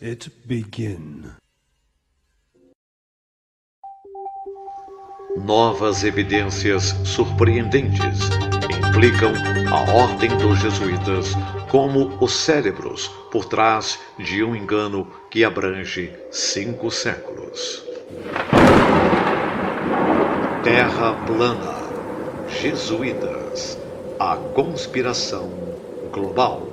it begin. Novas evidências surpreendentes implicam a ordem dos jesuítas como os cérebros por trás de um engano que abrange 5 séculos. Terra plana. Jesuítas. A conspiração global.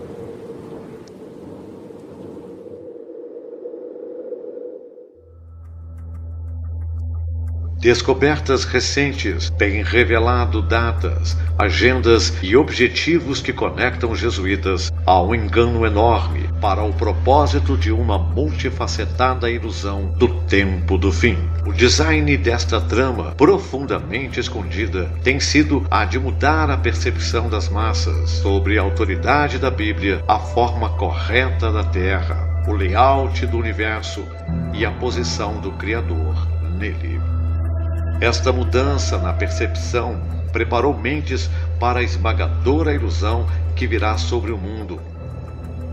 Descobertas recentes têm revelado datas, agendas e objetivos que conectam os jesuítas a um engano enorme para o propósito de uma multifacetada ilusão do tempo do fim. O design desta trama, profundamente escondida, tem sido a de mudar a percepção das massas sobre a autoridade da Bíblia, a forma correta da Terra, o layout do universo e a posição do Criador nele. Esta mudança na percepção preparou mentes para a esmagadora ilusão que virá sobre o mundo.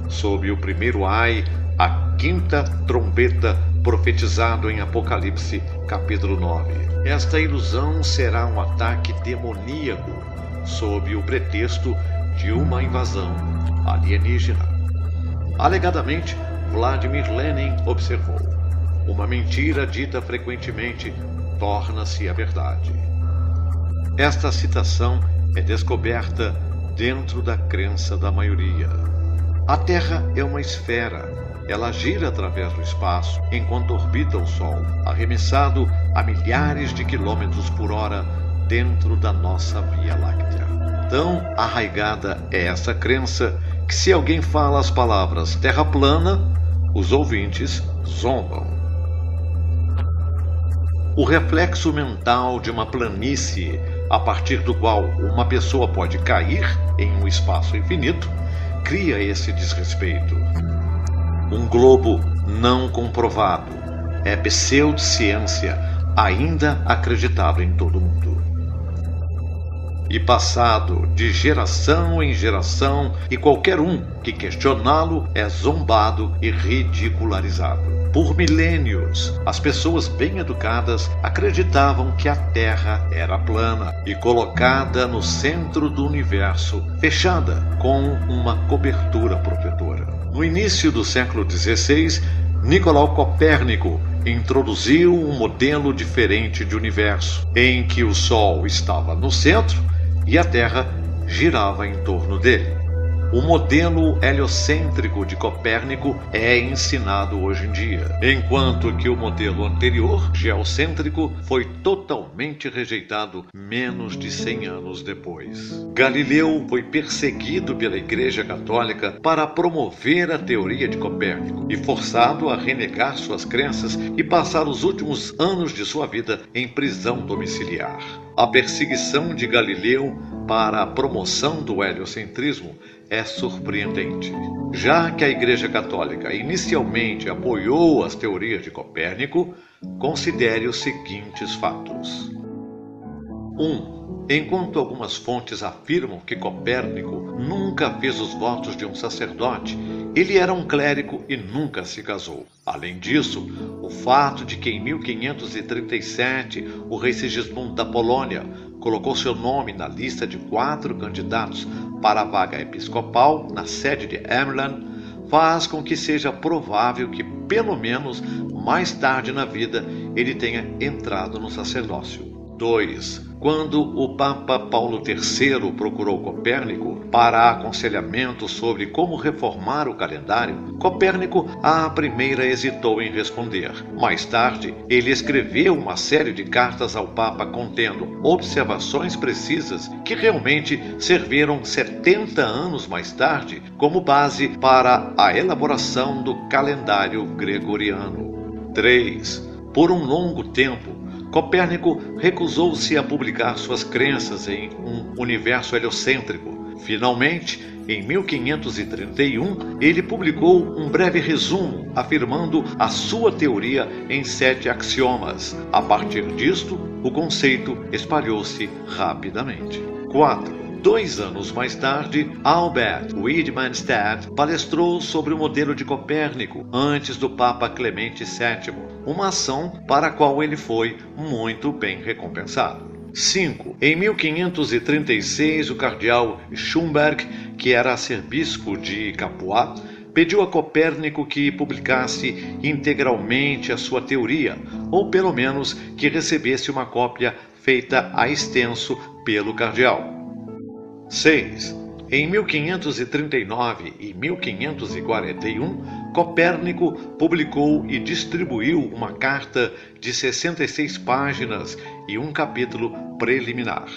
Sob o primeiro ai, a 5ª trombeta profetizado em Apocalipse, capítulo 9. Esta ilusão será um ataque demoníaco sob o pretexto de uma invasão alienígena. Alegadamente, Vladimir Lenin observou: uma mentira dita frequentemente torna-se a verdade. Esta citação é descoberta dentro da crença da maioria. A Terra é uma esfera. Ela gira através do espaço enquanto orbita o Sol, arremessado a milhares de quilômetros por hora dentro da nossa Via Láctea. Tão arraigada é essa crença que, se alguém fala as palavras terra plana, os ouvintes zombam. O reflexo mental de uma planície, a partir do qual uma pessoa pode cair em um espaço infinito, cria esse desrespeito. Um globo não comprovado é pseudociência ainda acreditável em todo mundo. E passado de geração em geração, e qualquer um que questioná-lo é zombado e ridicularizado. Por milênios, as pessoas bem educadas acreditavam que a Terra era plana e colocada no centro do universo, fechada com uma cobertura protetora. No início do século XVI, Nicolau Copérnico introduziu um modelo diferente de universo, em que o Sol estava no centro e a Terra girava em torno dele. O modelo heliocêntrico de Copérnico é ensinado hoje em dia, enquanto que o modelo anterior, geocêntrico, foi totalmente rejeitado menos de 100 anos depois. Galileu foi perseguido pela Igreja Católica para promover a teoria de Copérnico e forçado a renegar suas crenças e passar os últimos anos de sua vida em prisão domiciliar. A perseguição de Galileu para a promoção do heliocentrismo é surpreendente, já que a Igreja Católica inicialmente apoiou as teorias de Copérnico. Considere os seguintes fatos. 1. Enquanto algumas fontes afirmam que Copérnico nunca fez os votos de um sacerdote, ele era um clérigo e nunca se casou. Além disso, o fato de que em 1537 o rei Sigismundo da Polônia colocou seu nome na lista de 4 candidatos para a vaga episcopal na sede de Emland faz com que seja provável que, pelo menos mais tarde na vida, ele tenha entrado no sacerdócio. 2. Quando o Papa Paulo III procurou Copérnico para aconselhamento sobre como reformar o calendário, Copérnico à primeira hesitou em responder. Mais tarde, ele escreveu uma série de cartas ao Papa contendo observações precisas que realmente serviram 70 anos mais tarde como base para a elaboração do calendário gregoriano. 3. Por um longo tempo, Copérnico recusou-se a publicar suas crenças em um universo heliocêntrico. Finalmente, em 1531, ele publicou um breve resumo afirmando a sua teoria em 7 axiomas. A partir disto, o conceito espalhou-se rapidamente. 4. 2 anos mais tarde, Albert Widmanstadt palestrou sobre o modelo de Copérnico antes do Papa Clemente VII, uma ação para a qual ele foi muito bem recompensado. 5. Em 1536, o cardeal Schumberg, que era arcebispo de Capua, pediu a Copérnico que publicasse integralmente a sua teoria, ou pelo menos que recebesse uma cópia feita a extenso pelo cardeal. 6. Em 1539 e 1541, Copérnico publicou e distribuiu uma carta de 66 páginas e um capítulo preliminar.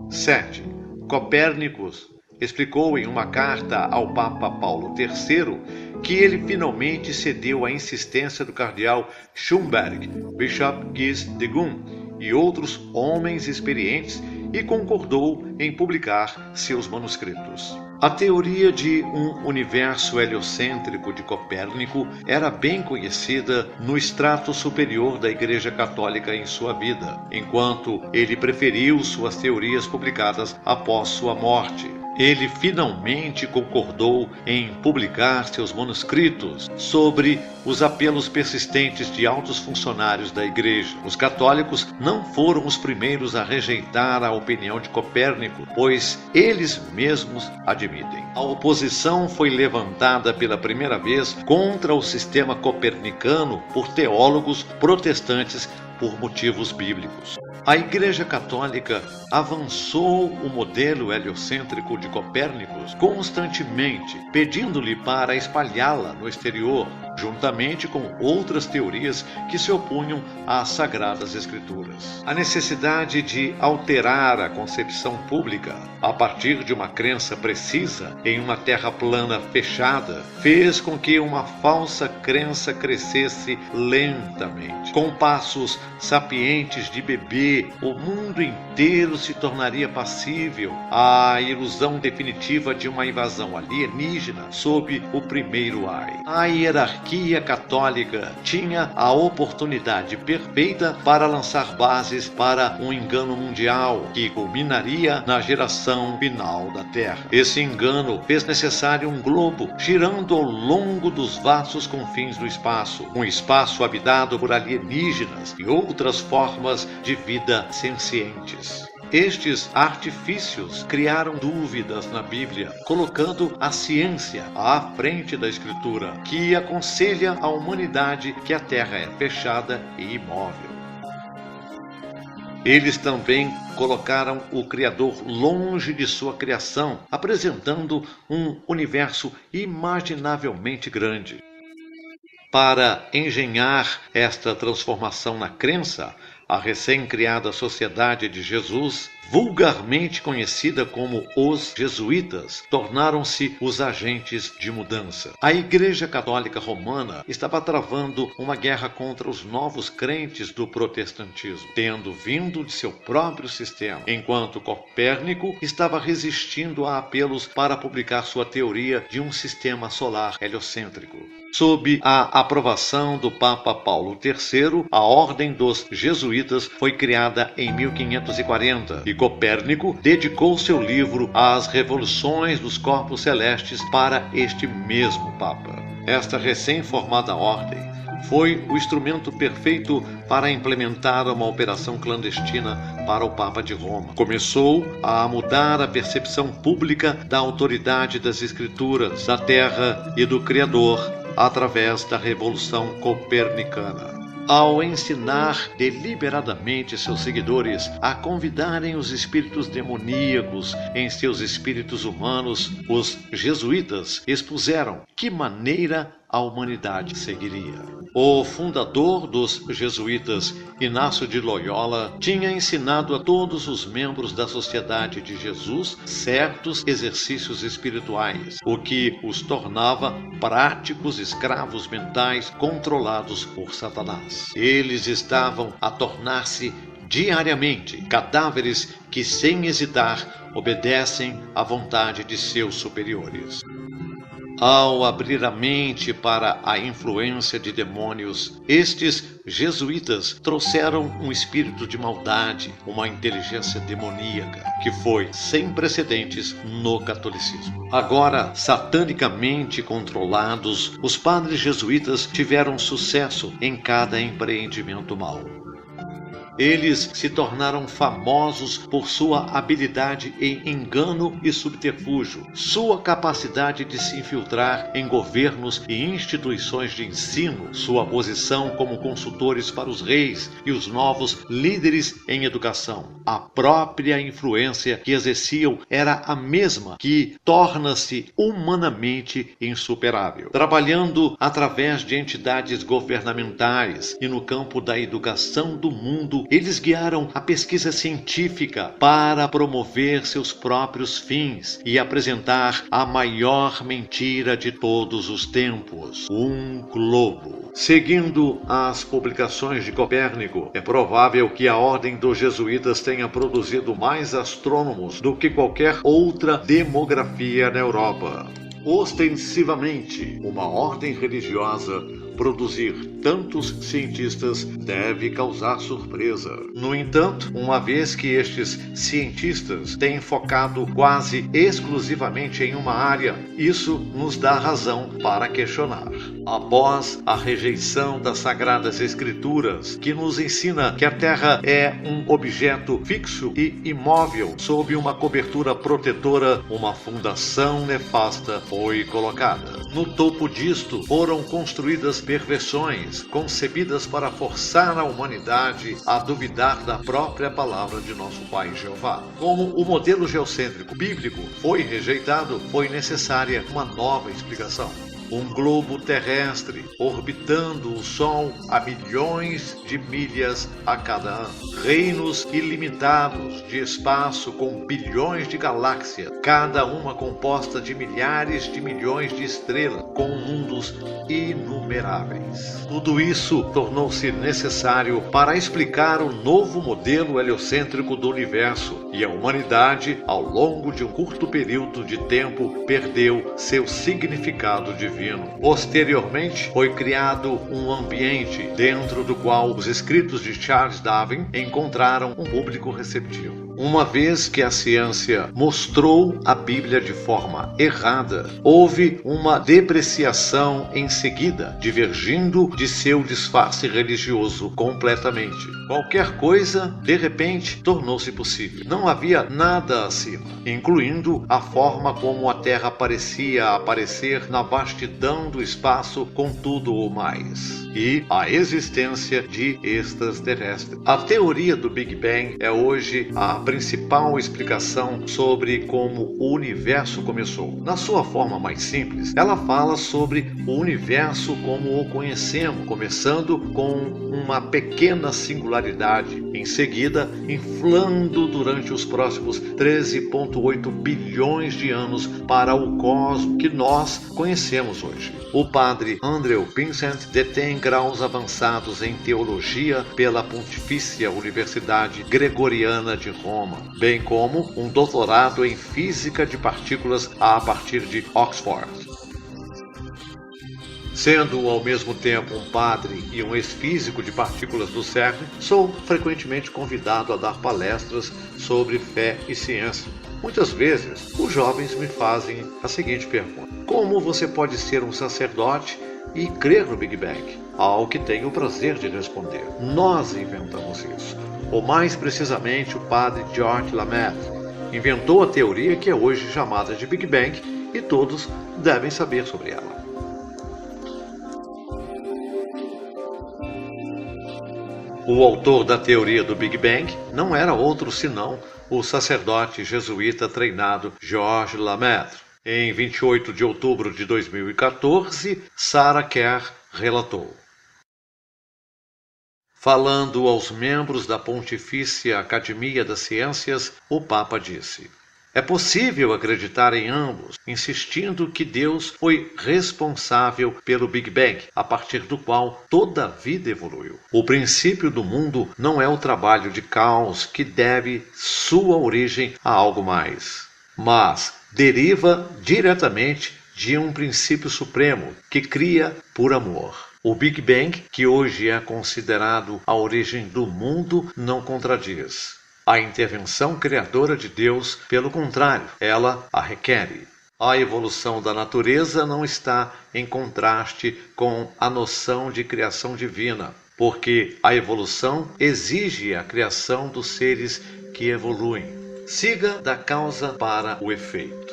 7. Copérnicus explicou em uma carta ao Papa Paulo III que ele finalmente cedeu à insistência do cardeal Schumberg, Bishop Guys de Gaume e outros homens experientes e concordou em publicar seus manuscritos. A teoria de um universo heliocêntrico de Copérnico era bem conhecida no estrato superior da Igreja Católica em sua vida, enquanto ele preferiu suas teorias publicadas após sua morte. Ele finalmente concordou em publicar seus manuscritos sobre os apelos persistentes de altos funcionários da Igreja. Os católicos não foram os primeiros a rejeitar a opinião de Copérnico, pois eles mesmos admitem. A oposição foi levantada pela primeira vez contra o sistema copernicano por teólogos protestantes por motivos bíblicos. A Igreja Católica avançou o modelo heliocêntrico de Copérnico constantemente, pedindo-lhe para espalhá-la no exterior, juntamente com outras teorias que se opunham às Sagradas Escrituras. A necessidade de alterar a concepção pública a partir de uma crença precisa em uma terra plana fechada fez com que uma falsa crença crescesse lentamente. Com passos sapientes de bebê, o mundo inteiro se tornaria passível à ilusão definitiva de uma invasão alienígena sob o primeiro ai. A hierarquia católica tinha a oportunidade perfeita para lançar bases para um engano mundial que culminaria na geração final da Terra. Esse engano fez necessário um globo girando ao longo dos vastos confins do espaço, um espaço habitado por alienígenas e outras formas de vida sencientes. Estes artifícios criaram dúvidas na Bíblia, colocando a ciência à frente da Escritura, que aconselha a humanidade que a Terra é fechada e imóvel. Eles também colocaram o Criador longe de sua criação, apresentando um universo imaginavelmente grande. Para engenhar esta transformação na crença, a recém-criada Sociedade de Jesus, vulgarmente conhecida como os jesuítas, tornaram-se os agentes de mudança. A Igreja Católica Romana estava travando uma guerra contra os novos crentes do protestantismo, tendo vindo de seu próprio sistema, enquanto Copérnico estava resistindo a apelos para publicar sua teoria de um sistema solar heliocêntrico. Sob a aprovação do Papa Paulo III, a Ordem dos Jesuítas foi criada em 1540 e Copérnico dedicou seu livro às revoluções dos corpos celestes para este mesmo Papa. Esta recém-formada ordem foi o instrumento perfeito para implementar uma operação clandestina para o Papa de Roma. Começou a mudar a percepção pública da autoridade das Escrituras, da Terra e do Criador através da Revolução Copernicana. Ao ensinar deliberadamente seus seguidores a convidarem os espíritos demoníacos em seus espíritos humanos, os jesuítas expuseram que maneira a humanidade seguiria. O fundador dos jesuítas, Inácio de Loyola, tinha ensinado a todos os membros da Sociedade de Jesus certos exercícios espirituais, o que os tornava práticos escravos mentais controlados por Satanás. Eles estavam a tornar-se diariamente cadáveres que, sem hesitar, obedecem à vontade de seus superiores. Ao abrir a mente para a influência de demônios, estes jesuítas trouxeram um espírito de maldade, uma inteligência demoníaca, que foi sem precedentes no catolicismo. Agora, satanicamente controlados, os padres jesuítas tiveram sucesso em cada empreendimento mau. Eles se tornaram famosos por sua habilidade em engano e subterfúgio, sua capacidade de se infiltrar em governos e instituições de ensino, sua posição como consultores para os reis e os novos líderes em educação. A própria influência que exerciam era a mesma que torna-se humanamente insuperável. Trabalhando através de entidades governamentais e no campo da educação do mundo, eles guiaram a pesquisa científica para promover seus próprios fins e apresentar a maior mentira de todos os tempos: um globo. Seguindo as publicações de Copérnico, é provável que a ordem dos jesuítas tenha produzido mais astrônomos do que qualquer outra demografia na Europa. Ostensivamente, uma ordem religiosa produzir tantos cientistas deve causar surpresa. No entanto, uma vez que estes cientistas têm focado quase exclusivamente em uma área, isso nos dá razão para questionar. Após a rejeição das Sagradas Escrituras, que nos ensina que a Terra é um objeto fixo e imóvel sob uma cobertura protetora, uma fundação nefasta foi colocada. No topo disto foram construídas perversões concebidas para forçar a humanidade a duvidar da própria palavra de nosso Pai Jeová. Como o modelo geocêntrico bíblico foi rejeitado, foi necessária uma nova explicação. Um globo terrestre orbitando o Sol a milhões de milhas a cada ano. Reinos ilimitados de espaço com bilhões de galáxias, cada uma composta de milhares de milhões de estrelas, com mundos inumeráveis. Tudo isso tornou-se necessário para explicar o novo modelo heliocêntrico do universo, e a humanidade, ao longo de um curto período de tempo, perdeu seu significado divino. Posteriormente, foi criado um ambiente dentro do qual os escritos de Charles Darwin encontraram um público receptivo. Uma vez que a ciência mostrou a Bíblia de forma errada, houve uma depreciação em seguida, divergindo de seu disfarce religioso completamente. Qualquer coisa, de repente, tornou-se possível. Não havia nada acima, incluindo a forma como a Terra parecia aparecer na vastidão do espaço com tudo o mais, e a existência de extraterrestres. A teoria do Big Bang é hoje a principal explicação sobre como o universo começou. Na sua forma mais simples, ela fala sobre o universo como o conhecemos, começando com uma pequena singularidade, em seguida inflando durante os próximos 13,8 bilhões de anos para o cosmos que nós conhecemos hoje. O padre Andrew Vincent detém graus avançados em teologia pela Pontifícia Universidade Gregoriana de Roma, bem como um doutorado em física de partículas a partir de Oxford. Sendo ao mesmo tempo um padre e um ex-físico de partículas do CERN, sou frequentemente convidado a dar palestras sobre fé e ciência. Muitas vezes, os jovens me fazem a seguinte pergunta: como você pode ser um sacerdote e crer no Big Bang? Ao que tenho o prazer de responder: nós inventamos isso. Ou mais precisamente, o padre George Lamaitre inventou a teoria que é hoje chamada de Big Bang e todos devem saber sobre ela. O autor da teoria do Big Bang não era outro senão o sacerdote jesuíta treinado George Lamaitre. Em 28 de outubro de 2014, Sarah Kerr relatou: falando aos membros da Pontifícia Academia das Ciências, o Papa disse: é possível acreditar em ambos, insistindo que Deus foi responsável pelo Big Bang, a partir do qual toda a vida evoluiu. O princípio do mundo não é o trabalho de caos que deve sua origem a algo mais, mas deriva diretamente de um princípio supremo que cria por amor. O Big Bang, que hoje é considerado a origem do mundo, não contradiz a intervenção criadora de Deus, pelo contrário, ela a requer. A evolução da natureza não está em contraste com a noção de criação divina, porque a evolução exige a criação dos seres que evoluem. Siga da causa para o efeito.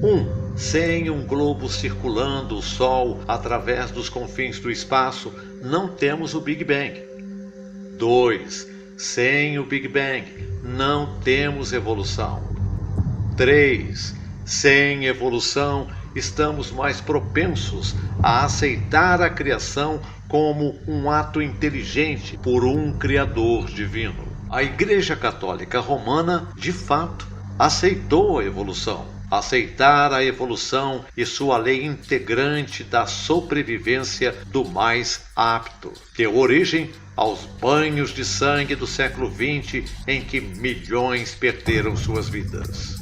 1. Sem um globo circulando o Sol através dos confins do espaço, não temos o Big Bang. 2. Sem o Big Bang, não temos evolução. 3. Sem evolução, estamos mais propensos a aceitar a criação como um ato inteligente por um Criador divino. A Igreja Católica Romana, de fato, aceitou a evolução. Aceitar a evolução e sua lei integrante da sobrevivência do mais apto deu origem aos banhos de sangue do século XX, em que milhões perderam suas vidas.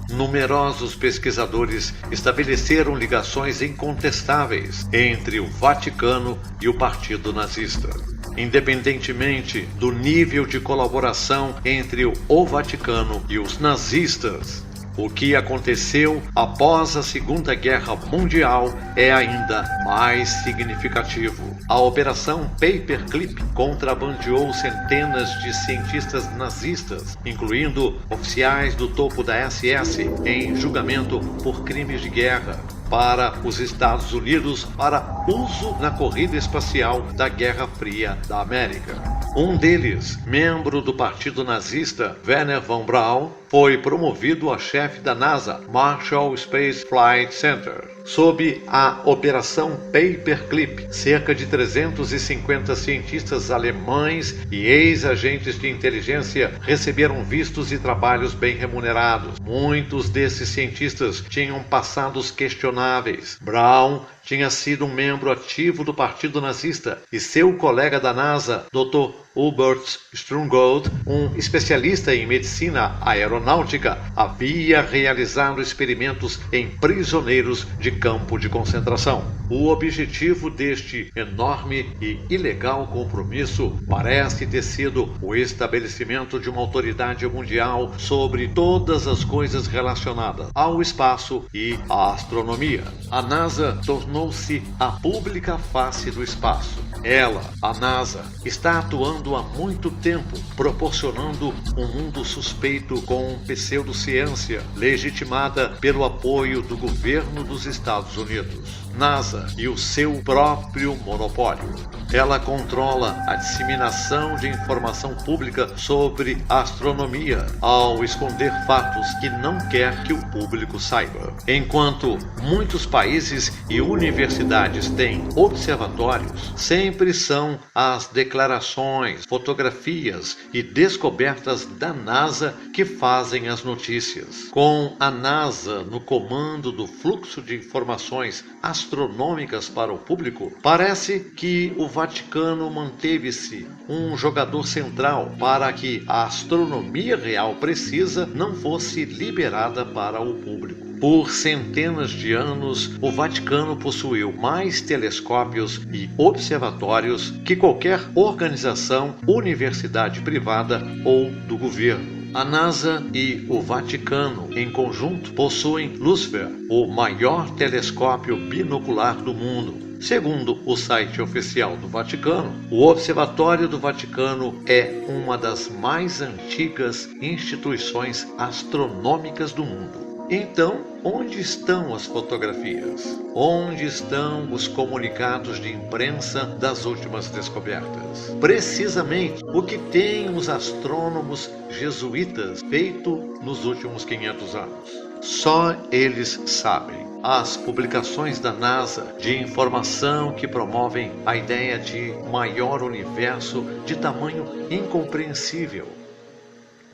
Numerosos pesquisadores estabeleceram ligações incontestáveis entre o Vaticano e o Partido Nazista. Independentemente do nível de colaboração entre o Vaticano e os nazistas, o que aconteceu após a Segunda Guerra Mundial é ainda mais significativo. A Operação Paperclip contrabandeou centenas de cientistas nazistas, incluindo oficiais do topo da SS, em julgamento por crimes de guerra, para os Estados Unidos para uso na corrida espacial da Guerra Fria da América. Um deles, membro do Partido Nazista, Wernher von Braun, foi promovido a chefe da NASA, Marshall Space Flight Center. Sob a Operação Paperclip, cerca de 350 cientistas alemães e ex-agentes de inteligência receberam vistos e trabalhos bem remunerados. Muitos desses cientistas tinham passados questionáveis. Braun tinha sido um membro ativo do Partido Nazista e seu colega da NASA, Dr. Hubert Strungold, um especialista em medicina aeronáutica, havia realizado experimentos em prisioneiros de campo de concentração. O objetivo deste enorme e ilegal compromisso parece ter sido o estabelecimento de uma autoridade mundial sobre todas as coisas relacionadas ao espaço e à astronomia. A NASA tornou-se a pública face do espaço. Ela, a NASA, está atuando há muito tempo, proporcionando um mundo suspeito com pseudociência, legitimada pelo apoio do governo dos Estados Unidos. NASA e o seu próprio monopólio. Ela controla a disseminação de informação pública sobre a astronomia, ao esconder fatos que não quer que o público saiba. Enquanto muitos países e universidades têm observatórios, sempre são as declarações, fotografias e descobertas da NASA que fazem as notícias. Com a NASA no comando do fluxo de informações astronômicas para o público, parece que o Vaticano manteve-se um jogador central para que a astronomia real precisa não fosse liberada para o público. Por centenas de anos, o Vaticano possuiu mais telescópios e observatórios que qualquer organização, universidade privada ou do governo. A NASA e o Vaticano, em conjunto, possuem Lucifer, o maior telescópio binocular do mundo. Segundo o site oficial do Vaticano, o Observatório do Vaticano é uma das mais antigas instituições astronômicas do mundo. Então, onde estão as fotografias? Onde estão os comunicados de imprensa das últimas descobertas? Precisamente o que têm os astrônomos jesuítas feito nos últimos 500 anos. Só eles sabem. As publicações da NASA de informação que promovem a ideia de maior universo de tamanho incompreensível.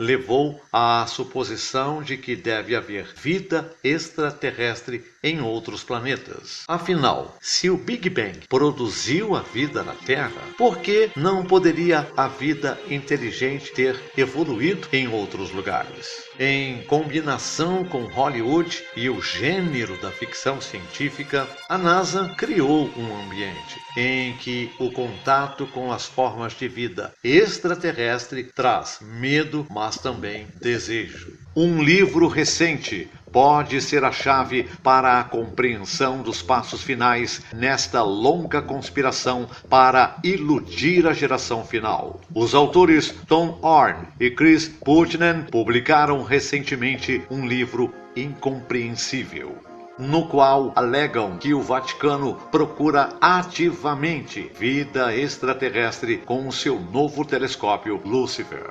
levou à suposição de que deve haver vida extraterrestre em outros planetas. Afinal, se o Big Bang produziu a vida na Terra, por que não poderia a vida inteligente ter evoluído em outros lugares? Em combinação com Hollywood e o gênero da ficção científica, a NASA criou um ambiente em que o contato com as formas de vida extraterrestre traz medo, mas também desejo. Um livro recente pode ser a chave para a compreensão dos passos finais nesta longa conspiração para iludir a geração final. Os autores Tom Orne e Chris Putnam publicaram recentemente um livro incompreensível, no qual alegam que o Vaticano procura ativamente vida extraterrestre com o seu novo telescópio Lúcifer.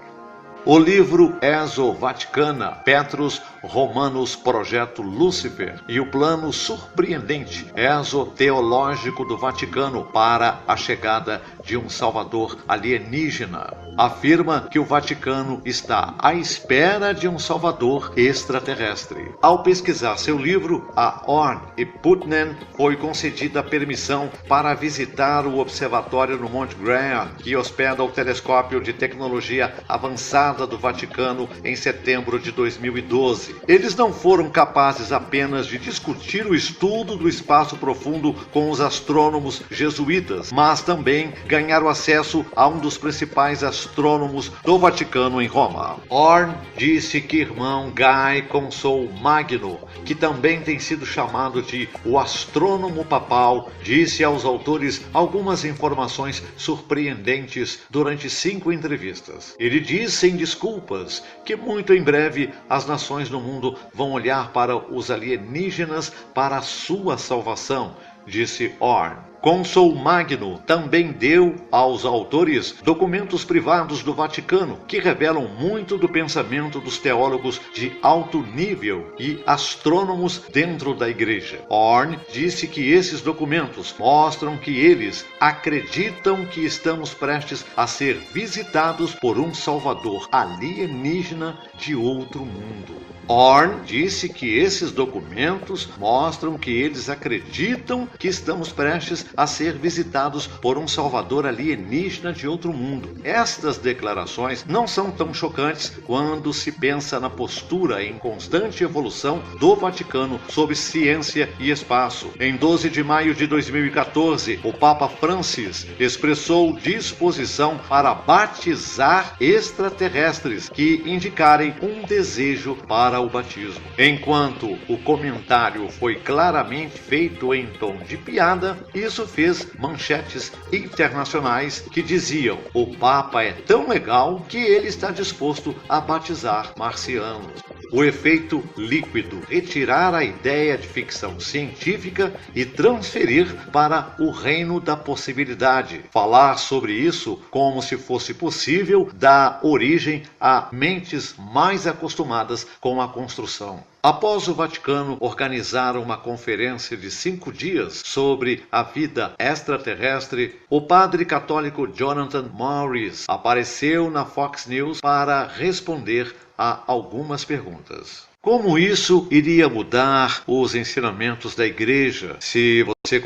O livro Exo-Vaticana, Petrus Romanus Projeto Lúcifer e o plano surpreendente exoteológico do Vaticano para a chegada de um salvador alienígena, afirma que o Vaticano está à espera de um salvador extraterrestre. Ao pesquisar seu livro, a Orne e Putnam foi concedida a permissão para visitar o observatório no Monte Graham, que hospeda o telescópio de tecnologia avançada do Vaticano em setembro de 2012. Eles não foram capazes apenas de discutir o estudo do espaço profundo com os astrônomos jesuítas, mas também ganharam acesso a um dos principais astrônomos do Vaticano em Roma. Orne disse que irmão Guy Consol Magno, que também tem sido chamado de o astrônomo papal, disse aos autores algumas informações surpreendentes durante 5 entrevistas. Ele disse em desculpas que muito em breve as nações no mundo vão olhar para os alienígenas para a sua salvação, disse Orne. Consol Magno também deu aos autores documentos privados do Vaticano que revelam muito do pensamento dos teólogos de alto nível e astrônomos dentro da igreja. Orne disse que esses documentos mostram que eles acreditam que estamos prestes a ser visitados por um salvador alienígena de outro mundo. Orne disse que esses documentos mostram que eles acreditam que estamos prestes a ser visitados por um salvador alienígena de outro mundo. Estas declarações não são tão chocantes quando se pensa na postura em constante evolução do Vaticano sobre ciência e espaço. Em 12 de maio de 2014, o Papa Francis expressou disposição para batizar extraterrestres que indicarem um desejo para o batismo. Enquanto o comentário foi claramente feito em tom de piada, isso fez manchetes internacionais que diziam: o Papa é tão legal que ele está disposto a batizar marcianos. O efeito líquido: retirar a ideia de ficção científica e transferir para o reino da possibilidade. Falar sobre isso como se fosse possível dá origem a mentes mais acostumadas com a construção. Após o Vaticano organizar uma conferência de 5 dias sobre a vida extraterrestre, o padre católico Jonathan Morris apareceu na Fox News para responder a algumas perguntas. Como isso iria mudar os ensinamentos da igreja se você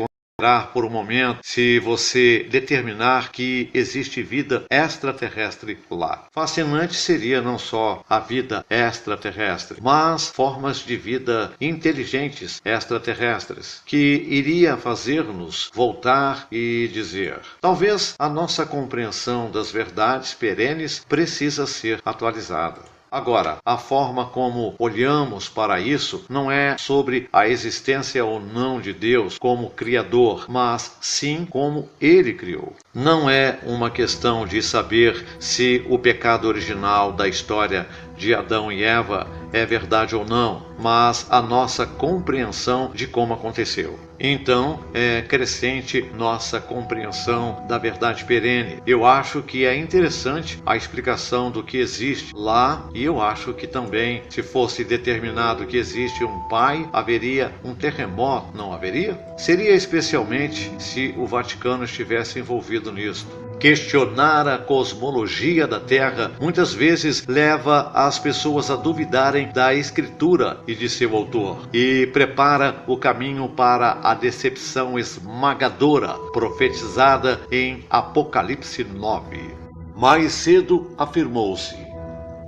por um momento, se você determinar que existe vida extraterrestre lá? Fascinante seria não só a vida extraterrestre, mas formas de vida inteligentes extraterrestres, que iria fazer-nos voltar e dizer: talvez a nossa compreensão das verdades perenes precisa ser atualizada. Agora, a forma como olhamos para isso não é sobre a existência ou não de Deus como Criador, mas sim como Ele criou. Não é uma questão de saber se o pecado original da história de Adão e Eva é verdade ou não, mas a nossa compreensão de como aconteceu. Então, é crescente nossa compreensão da verdade perene. Eu acho que é interessante a explicação do que existe lá, e eu acho que também, se fosse determinado que existe um pai, haveria um terremoto, não haveria? Seria especialmente se o Vaticano estivesse envolvido nisso. Questionar a cosmologia da Terra muitas vezes leva as pessoas a duvidarem da Escritura e de seu autor, e prepara o caminho para a decepção esmagadora profetizada em Apocalipse 9. Mais cedo afirmou-se: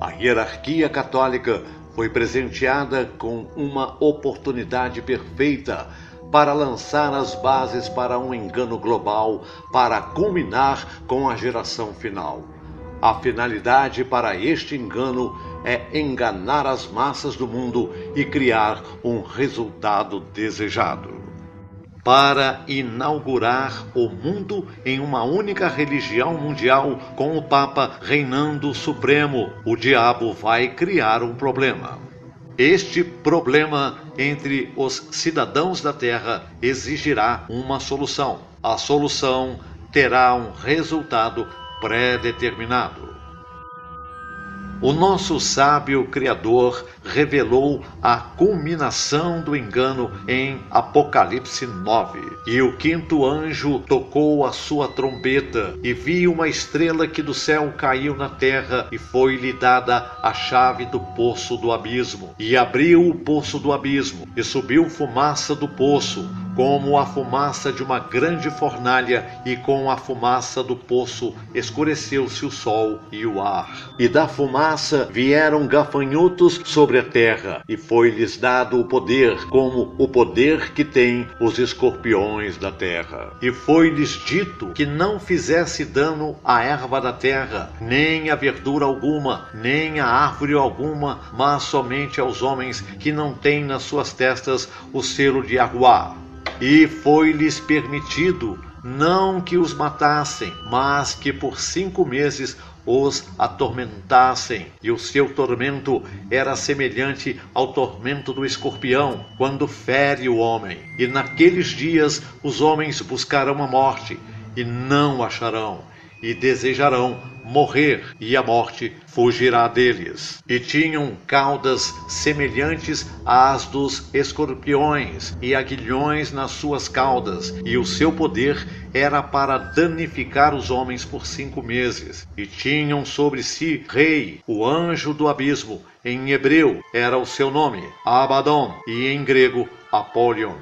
a hierarquia católica foi presenteada com uma oportunidade perfeita para lançar as bases para um engano global, para culminar com a geração final. A finalidade para este engano é enganar as massas do mundo e criar um resultado desejado. Para inaugurar o mundo em uma única religião mundial, com o Papa reinando supremo, o diabo vai criar um problema. Este problema entre os cidadãos da Terra exigirá uma solução. A solução terá um resultado pré-determinado. O nosso sábio Criador revelou a culminação do engano em Apocalipse 9. E o quinto anjo tocou a sua trombeta, e vi uma estrela que do céu caiu na terra, e foi-lhe dada a chave do poço do abismo. E abriu o poço do abismo, e subiu fumaça do poço, como a fumaça de uma grande fornalha, e com a fumaça do poço escureceu-se o sol e o ar. E da fumaça vieram gafanhotos sobre a terra, e foi-lhes dado o poder, como o poder que têm os escorpiões da terra. E foi-lhes dito que não fizesse dano à erva da terra, nem a verdura alguma, nem a árvore alguma, mas somente aos homens que não têm nas suas testas o selo de Yahuwá. E foi-lhes permitido não que os matassem, mas que por 5 meses os atormentassem, e o seu tormento era semelhante ao tormento do escorpião, quando fere o homem. E naqueles dias os homens buscarão a morte, e não acharão, e desejarão morrer, e a morte fugirá deles. E tinham caudas semelhantes às dos escorpiões, e aguilhões nas suas caudas, e o seu poder era para danificar os homens por 5 meses. E tinham sobre si rei, o anjo do abismo, em hebreu era o seu nome, Abaddon, e em grego, Apollyon.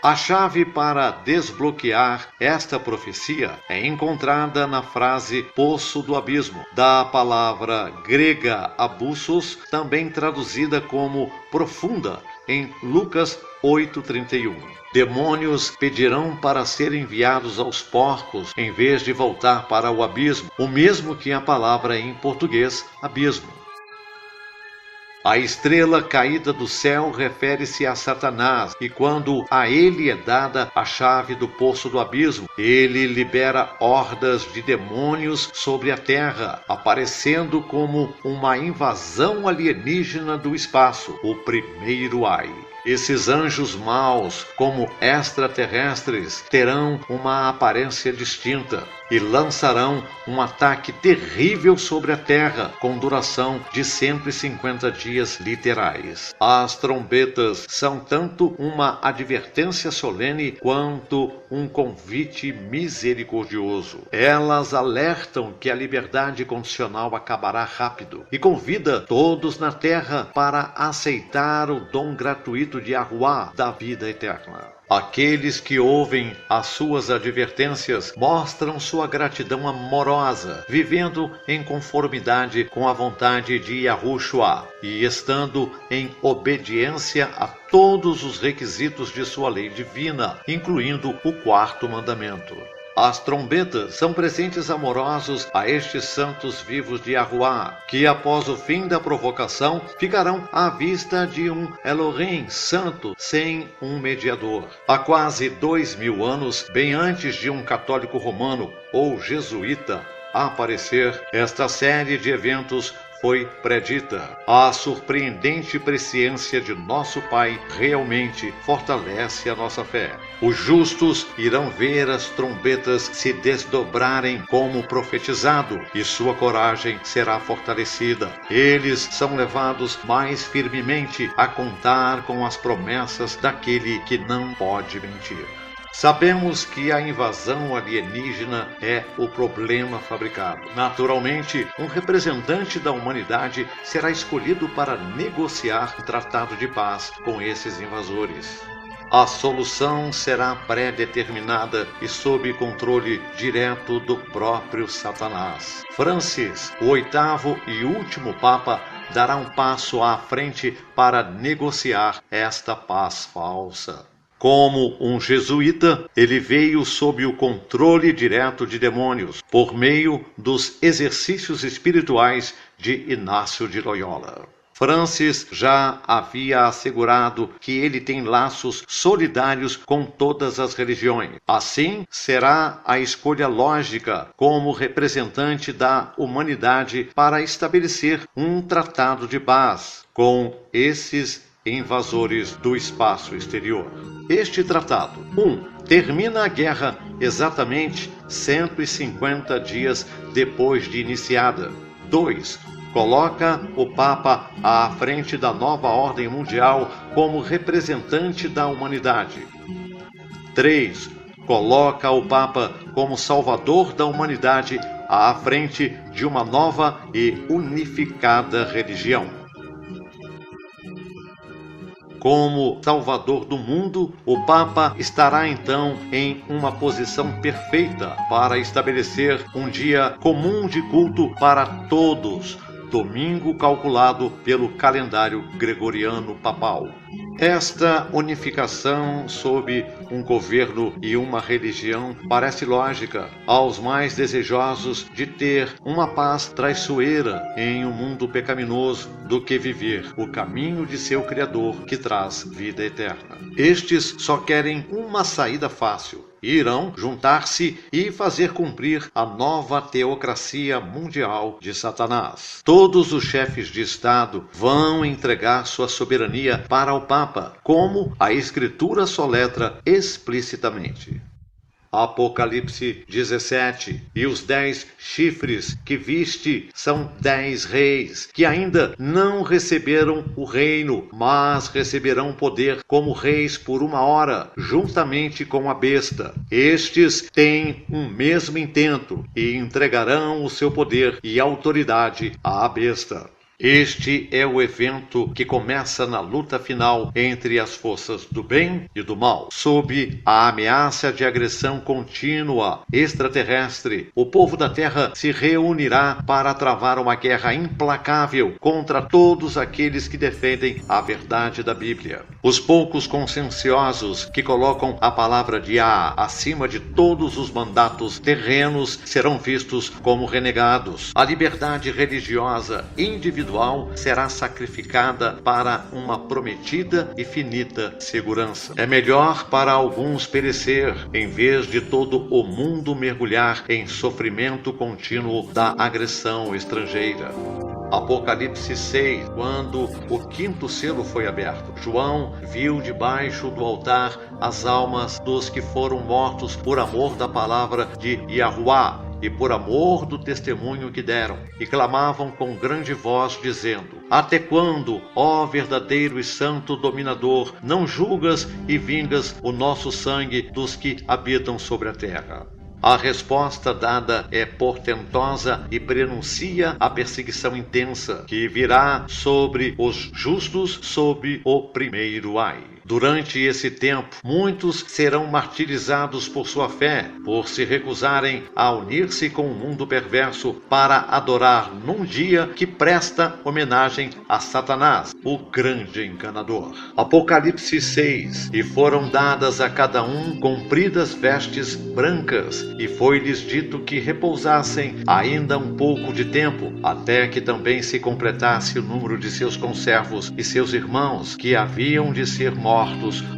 A chave para desbloquear esta profecia é encontrada na frase poço do abismo, da palavra grega abussos, também traduzida como profunda, em Lucas 8:31. Demônios pedirão para serem enviados aos porcos, em vez de voltar para o abismo, o mesmo que a palavra em português, abismo. A estrela caída do céu refere-se a Satanás, e quando a ele é dada a chave do poço do abismo, ele libera hordas de demônios sobre a terra, aparecendo como uma invasão alienígena do espaço, o primeiro ai. Esses anjos maus, como extraterrestres, terão uma aparência distinta e lançarão um ataque terrível sobre a Terra, com duração de 150 dias literais. As trombetas são tanto uma advertência solene quanto um convite misericordioso. Elas alertam que a liberdade condicional acabará rápido e convida todos na Terra para aceitar o dom gratuito de Yahuwá da vida eterna. Aqueles que ouvem as suas advertências mostram sua gratidão amorosa, vivendo em conformidade com a vontade de Yahushua e estando em obediência a todos os requisitos de sua lei divina, incluindo o 4º mandamento. As trombetas são presentes amorosos a estes santos vivos de Yahuwá, que após o fim da provocação ficarão à vista de um Elohim santo sem um mediador. Há quase 2000 anos, bem antes de um católico romano ou jesuíta aparecer, esta série de eventos foi predita. A surpreendente presciência de nosso Pai realmente fortalece a nossa fé. Os justos irão ver as trombetas se desdobrarem como profetizado, e sua coragem será fortalecida. Eles são levados mais firmemente a contar com as promessas daquele que não pode mentir. Sabemos que a invasão alienígena é o problema fabricado. Naturalmente, um representante da humanidade será escolhido para negociar um tratado de paz com esses invasores. A solução será pré-determinada e sob controle direto do próprio Satanás. Francis, o oitavo e último Papa, dará um passo à frente para negociar esta paz falsa. Como um jesuíta, ele veio sob o controle direto de demônios, por meio dos exercícios espirituais de Inácio de Loyola. Francis já havia assegurado que ele tem laços solidários com todas as religiões. Assim, será a escolha lógica como representante da humanidade para estabelecer um tratado de paz com esses invasores do espaço exterior. Este tratado, 1. Termina a guerra exatamente 150 dias depois de iniciada. 2. Coloca o Papa à frente da nova ordem mundial como representante da humanidade. 3. Coloca o Papa como salvador da humanidade à frente de uma nova e unificada religião. Como salvador do mundo, o Papa estará então em uma posição perfeita para estabelecer um dia comum de culto para todos, domingo calculado pelo calendário gregoriano papal. Esta unificação sob um governo e uma religião parece lógica aos mais desejosos de ter uma paz traiçoeira em um mundo pecaminoso do que viver o caminho de seu Criador que traz vida eterna. Estes só querem uma saída fácil. Irão juntar-se e fazer cumprir a nova teocracia mundial de Satanás. Todos os chefes de Estado vão entregar sua soberania para o Papa, como a Escritura soletra explicitamente. Apocalipse 17. E os 10 chifres que viste são 10 reis, que ainda não receberam o reino, mas receberão poder como reis por 1 hora, juntamente com a besta. Estes têm um mesmo intento e entregarão o seu poder e autoridade à besta. Este é o evento que começa na luta final entre as forças do bem e do mal. Sob a ameaça de agressão contínua extraterrestre, o povo da Terra se reunirá para travar uma guerra implacável contra todos aqueles que defendem a verdade da Bíblia. Os poucos conscienciosos que colocam a palavra de Yah acima de todos os mandatos terrenos serão vistos como renegados. A liberdade religiosa individual será sacrificada para uma prometida e finita segurança. É melhor para alguns perecer, em vez de todo o mundo mergulhar em sofrimento contínuo da agressão estrangeira. Apocalipse 6, quando o 5º selo foi aberto, João viu debaixo do altar as almas dos que foram mortos por amor da palavra de Yahuwá e por amor do testemunho que deram, e clamavam com grande voz, dizendo: Até quando, ó verdadeiro e santo dominador, não julgas e vingas o nosso sangue dos que habitam sobre a terra? A resposta dada é portentosa e prenuncia a perseguição intensa que virá sobre os justos sob o primeiro ai. Durante esse tempo, muitos serão martirizados por sua fé, por se recusarem a unir-se com o mundo perverso para adorar num dia que presta homenagem a Satanás, o grande enganador. Apocalipse 6. E foram dadas a cada um compridas vestes brancas, e foi-lhes dito que repousassem ainda um pouco de tempo, até que também se completasse o número de seus conservos e seus irmãos, que haviam de ser mortos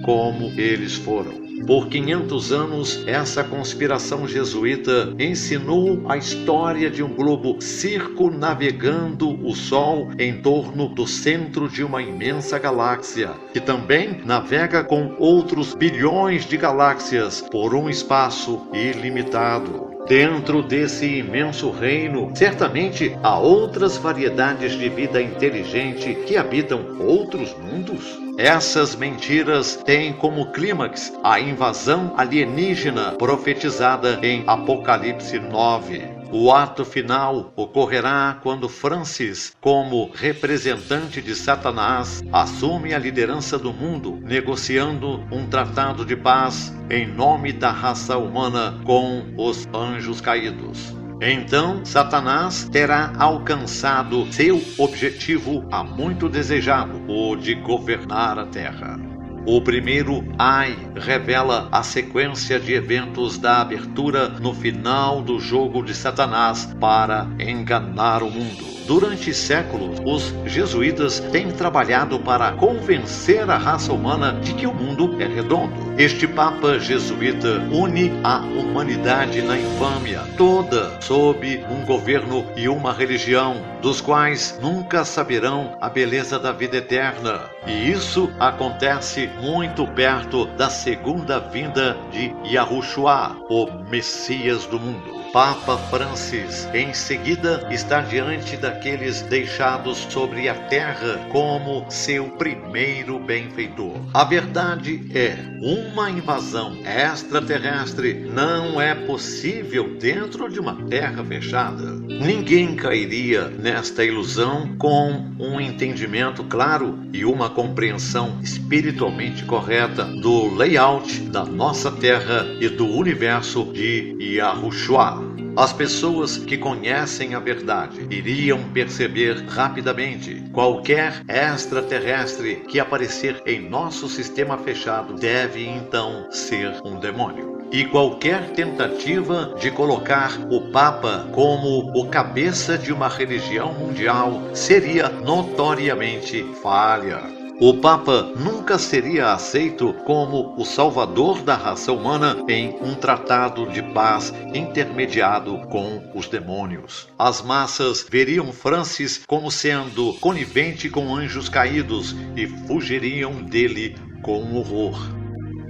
como eles foram. Por 500 anos, essa conspiração jesuíta ensinou a história de um globo circunnavegando o Sol em torno do centro de uma imensa galáxia, que também navega com outros bilhões de galáxias por um espaço ilimitado. Dentro desse imenso reino, certamente há outras variedades de vida inteligente que habitam outros mundos. Essas mentiras têm como clímax a invasão alienígena profetizada em Apocalipse 9. O ato final ocorrerá quando Francis, como representante de Satanás, assume a liderança do mundo, negociando um tratado de paz em nome da raça humana com os anjos caídos. Então, Satanás terá alcançado seu objetivo há muito desejado, o de governar a Terra. O primeiro Ai revela a sequência de eventos da abertura no final do jogo de Satanás para enganar o mundo. Durante séculos, os jesuítas têm trabalhado para convencer a raça humana de que o mundo é redondo. Este Papa jesuíta une a humanidade na infâmia, toda sob um governo e uma religião, dos quais nunca saberão a beleza da vida eterna. E isso acontece muito perto da segunda vinda de Yahushua, o Messias do mundo. Papa Francis, em seguida, está diante daqueles deixados sobre a terra como seu primeiro benfeitor. A verdade é, uma invasão extraterrestre não é possível dentro de uma terra fechada. Ninguém cairia nesta ilusão com um entendimento claro e uma compreensão espiritualmente correta do layout da nossa terra e do universo de Yahushua. As pessoas que conhecem a verdade iriam perceber rapidamente: qualquer extraterrestre que aparecer em nosso sistema fechado deve então ser um demônio. E qualquer tentativa de colocar o Papa como o cabeça de uma religião mundial seria notoriamente falha. O Papa nunca seria aceito como o salvador da raça humana em um tratado de paz intermediado com os demônios. As massas veriam Francis como sendo conivente com anjos caídos e fugiriam dele com horror.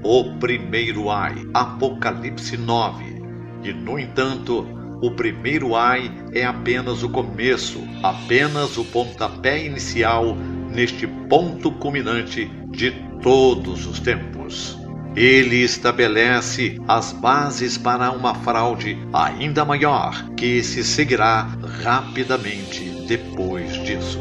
O primeiro Ai, Apocalipse 9. E, no entanto, o primeiro Ai é apenas o começo, apenas o pontapé inicial neste ponto culminante de todos os tempos. Ele estabelece as bases para uma fraude ainda maior, que se seguirá rapidamente depois disso.